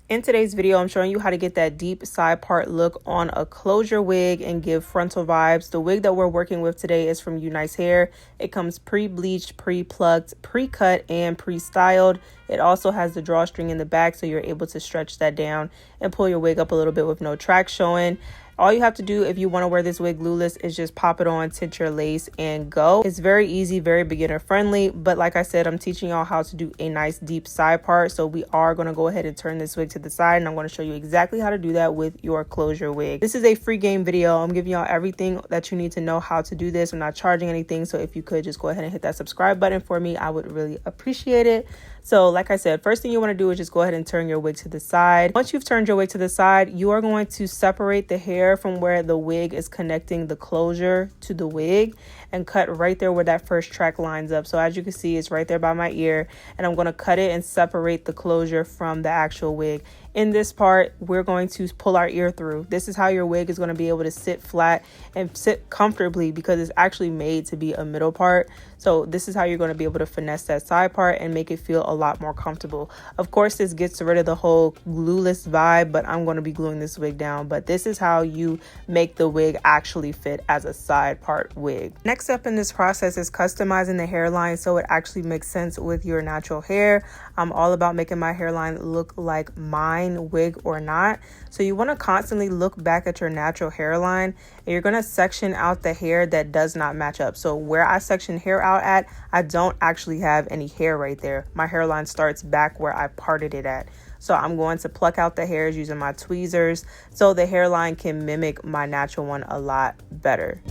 In today's video, I'm showing you how to get that deep side part look on a closure wig and give frontal vibes. The wig that we're working with today is from Unice Hair. It comes pre-bleached, pre-plucked, pre-cut, and pre-styled. It also has the drawstring in the back, so you're able to stretch that down and pull your wig up a little bit with no track showing. All you have to do if you want to wear this wig glueless is just pop it on, tint your lace, and go. It's very easy, very beginner friendly, but like I said, I'm teaching y'all how to do a nice deep side part. So we are going to go ahead and turn this wig to the side, and I'm going to show you exactly how to do that with your closure wig. This is a free game video. I'm giving y'all everything that you need to know how to do this. I'm not charging anything, so if you could just go ahead and hit that subscribe button for me, I would really appreciate it. So like I said, first thing you want to do is just go ahead and turn your wig to the side. Once you've turned your wig to the side, you are going to separate the hair from where the wig is connecting the closure to the wig and cut right there where that first track lines up. So as you can see, it's right there by my ear, and I'm going to cut it and separate the closure from the actual wig. In this part, we're going to pull our ear through. This is how your wig is going to be able to sit flat and sit comfortably because it's actually made to be a middle part. So this is how you're going to be able to finesse that side part and make it feel a lot more comfortable. Of course, this gets rid of the whole glueless vibe, but I'm going to be gluing this wig down. But this is how you make the wig actually fit as a side part wig. Next up in this process is customizing the hairline so it actually makes sense with your natural hair. I'm all about making my hairline look like mine, wig or not. So you want to constantly look back at your natural hairline, and you're going to section out the hair that does not match up. So where I section hair out at, I don't actually have any hair right there. My hairline starts back where I parted it at. So I'm going to pluck out the hairs using my tweezers so the hairline can mimic my natural one a lot better.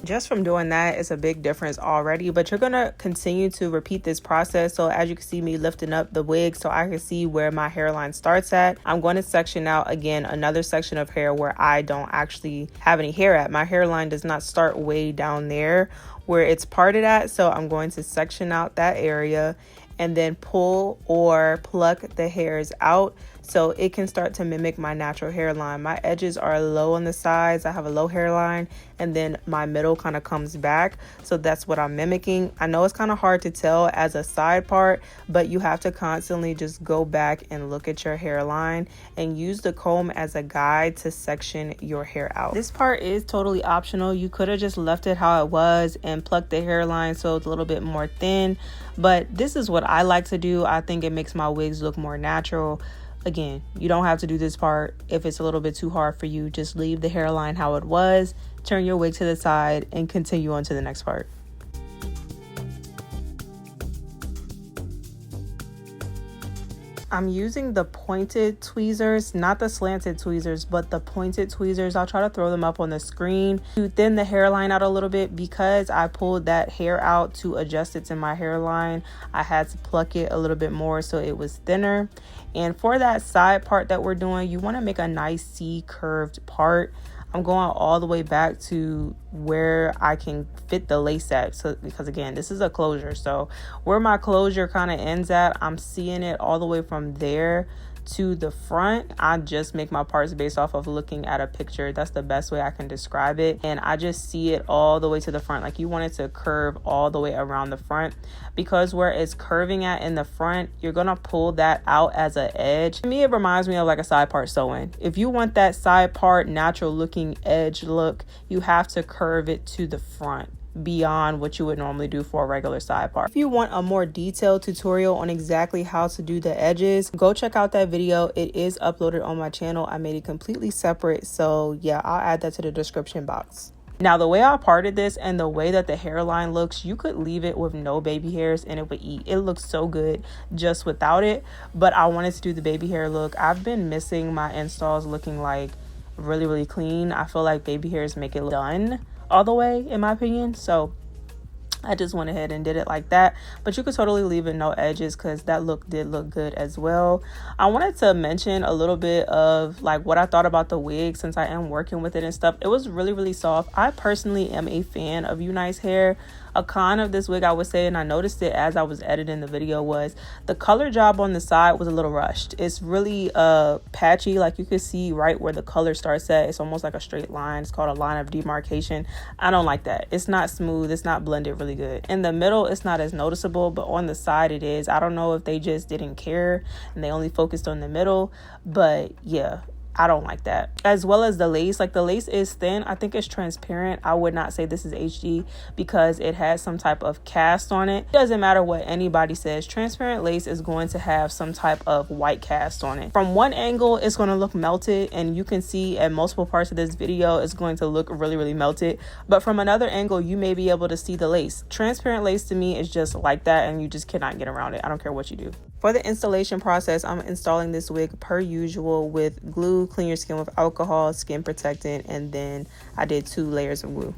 Just from doing that, it's a big difference already, but you're going to continue to repeat this process. So as you can see me lifting up the wig so I can see where my hairline starts at, I'm going to section out again another section of hair where I don't actually have any hair at. My hairline does not start way down there where it's parted at. So I'm going to section out that area and then pull or pluck the hairs out so it can start to mimic my natural hairline. My edges are low on the sides. I have a low hairline, and then my middle kind of comes back. So that's what I'm mimicking. I know it's kind of hard to tell as a side part, but you have to constantly just go back and look at your hairline and use the comb as a guide to section your hair out. This part is totally optional. You could have just left it how it was and plucked the hairline so it's a little bit more thin, but this is what I like to do. I think it makes my wigs look more natural. Again, you don't have to do this part. If it's a little bit too hard for you, just leave the hairline how it was, turn your wig to the side, and continue on to the next part. I'm using the pointed tweezers, not the slanted tweezers, but the pointed tweezers. I'll try to throw them up on the screen to thin the hairline out a little bit. Because I pulled that hair out to adjust it to my hairline, I had to pluck it a little bit more so it was thinner. And for that side part that we're doing, you want to make a nice C-curved part. I'm going all the way back to where I can fit the lace at. So because again, this is a closure. So where my closure kind of ends at, I'm seeing it all the way from there to the front. I just make my parts based off of looking at a picture. That's the best way I can describe it. And I just see it all the way to the front. Like you want it to curve all the way around the front, because where it's curving at in the front, you're gonna pull that out as an edge. To me, it reminds me of like a side part sewing. If you want that side part natural looking edge look, you have to curve it to the front beyond what you would normally do for a regular side part. If you want a more detailed tutorial on exactly how to do the edges, go check out that video. It is uploaded on my channel. I made it completely separate, so yeah, I'll add that to the description box. Now, the way I parted this and the way that the hairline looks, you could leave it with no baby hairs and it would eat. It looks so good just without it, but I wanted to do the baby hair look. I've been missing my installs looking like really clean. I feel like baby hairs make it look done all the way, in my opinion. So I just went ahead and did it like that, but you could totally leave it no edges because that look did look good as well. I wanted to mention a little bit of like what I thought about the wig since I am working with it and stuff. It was really soft. I personally am a fan of Unice Hair. A con of this wig, I would say, and I noticed it as I was editing the video, was the color job on the side was a little rushed. It's really patchy. Like you could see right where the color starts at. It's almost like a straight line. It's called a line of demarcation. I don't like that. It's not smooth. It's not blended really good. In the middle, it's not as noticeable, but on the side it is. I don't know if they just didn't care and they only focused on the middle, but yeah, I don't like that. As well as the lace, like the lace is thin. I think it's transparent. I would not say this is HD because it has some type of cast on it. It doesn't matter what anybody says. Transparent lace is going to have some type of white cast on it. From one angle, it's going to look melted, and you can see at multiple parts of this video, it's going to look really, really melted. But from another angle, you may be able to see the lace. Transparent lace to me is just like that, and you just cannot get around it. I don't care what you do. For the installation process, I'm installing this wig per usual with glue, clean your skin with alcohol, skin protectant, and then I did 2 layers of glue.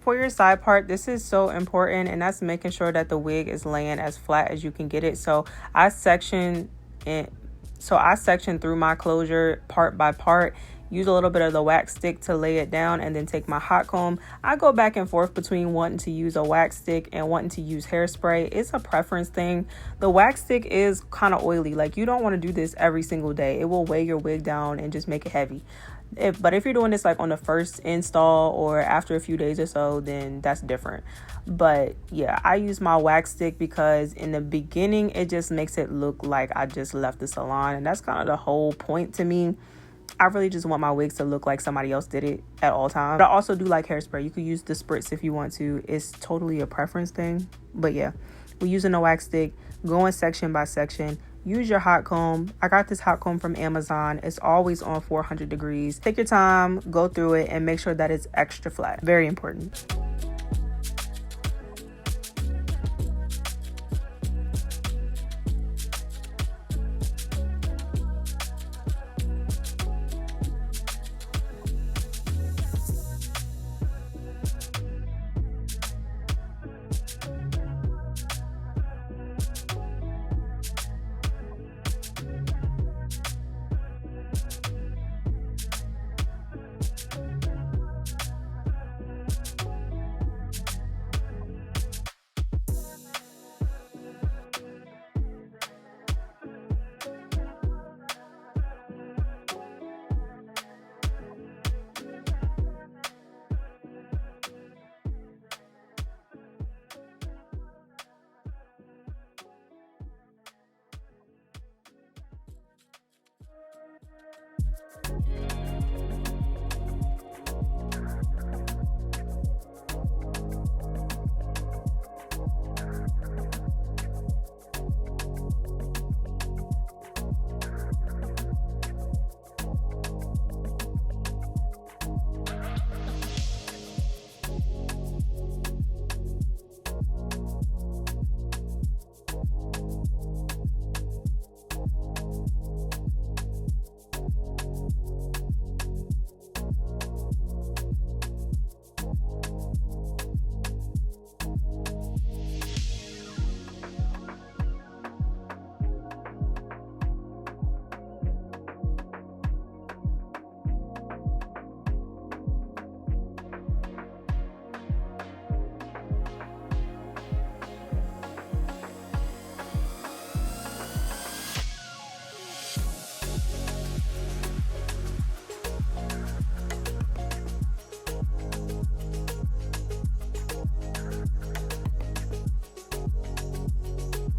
for your side part, this is so important, and that's making sure that the wig is laying as flat as you can get it. So I section through my closure part by part, use a little bit of the wax stick to lay it down, and then take my hot comb. I go back and forth between wanting to use a wax stick and wanting to use hairspray. It's a preference thing. The wax stick is kind of oily. Like, you don't want to do this every single day. It will weigh your wig down and just make it heavy. But if you're doing this like on the first install or after a few days or so, then that's different. But yeah, I use my wax stick because in the beginning it just makes it look like I just left the salon, and that's kind of the whole point to me. I really just want my wigs to look like somebody else did it at all times. But I also do like hairspray. You could use the spritz if you want to. It's totally a preference thing. But yeah, we're using a wax stick, going section by section. Use your hot comb. I got this hot comb from Amazon. It's always on 400 degrees. Take your time, go through it, and make sure that it's extra flat. Very important.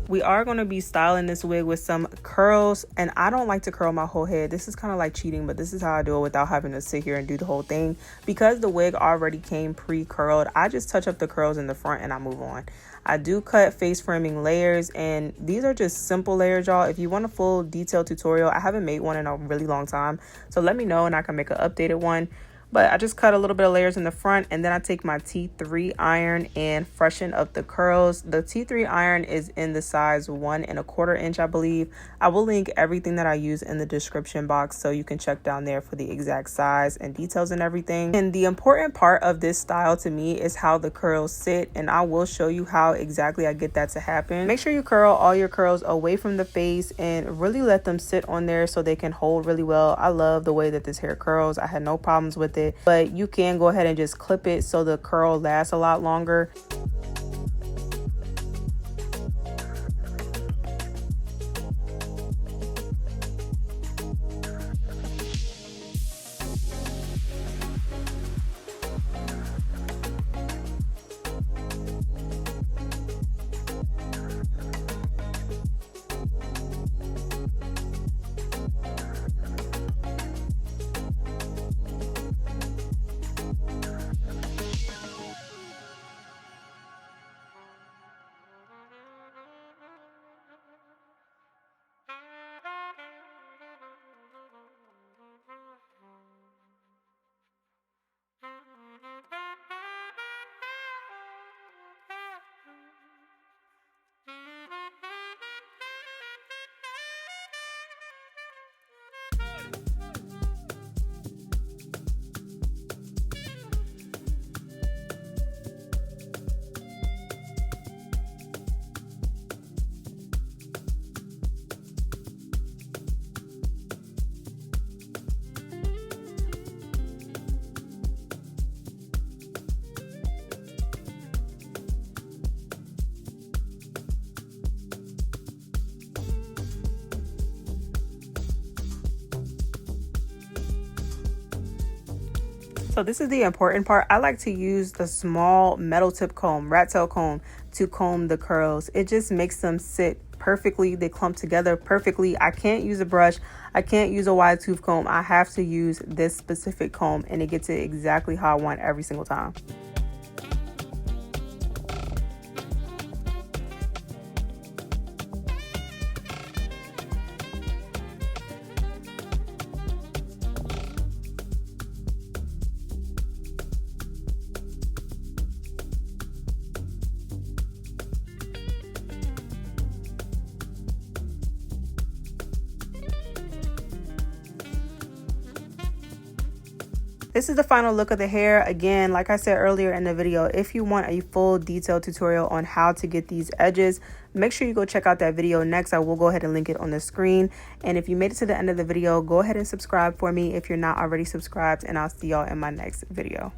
We are going to be styling this wig with some curls, and I don't like to curl my whole head. This is kind of like cheating, but this is how I do it without having to sit here and do the whole thing. Because the wig already came pre-curled, I just touch up the curls in the front and I move on. I do cut face framing layers, and these are just simple layers, y'all. If you want a full detailed tutorial, I haven't made one in a really long time, so let me know and I can make an updated one. But I just cut a little bit of layers in the front, and then I take my T3 iron and freshen up the curls. The T3 iron is in the size 1 1/4 inch, I believe. I will link everything that I use in the description box, so you can check down there for the exact size and details and everything. And the important part of this style to me is how the curls sit, and I will show you how exactly I get that to happen. Make sure you curl all your curls away from the face and really let them sit on there so they can hold really well. I love the way that this hair curls. I had no problems with it, but you can go ahead and just clip it so the curl lasts a lot longer. So this is the important part. I like to use the small metal tip comb, rat tail comb, to comb the curls. It just makes them sit perfectly. They clump together perfectly. I can't use a brush. I can't use a wide tooth comb. I have to use this specific comb, and it gets it exactly how I want every single time. This is the final look of the hair. Again, like I said earlier in the video, if you want a full detailed tutorial on how to get these edges, make sure you go check out that video next. I will go ahead and link it on the screen. And if you made it to the end of the video, go ahead and subscribe for me if you're not already subscribed, and I'll see y'all in my next video.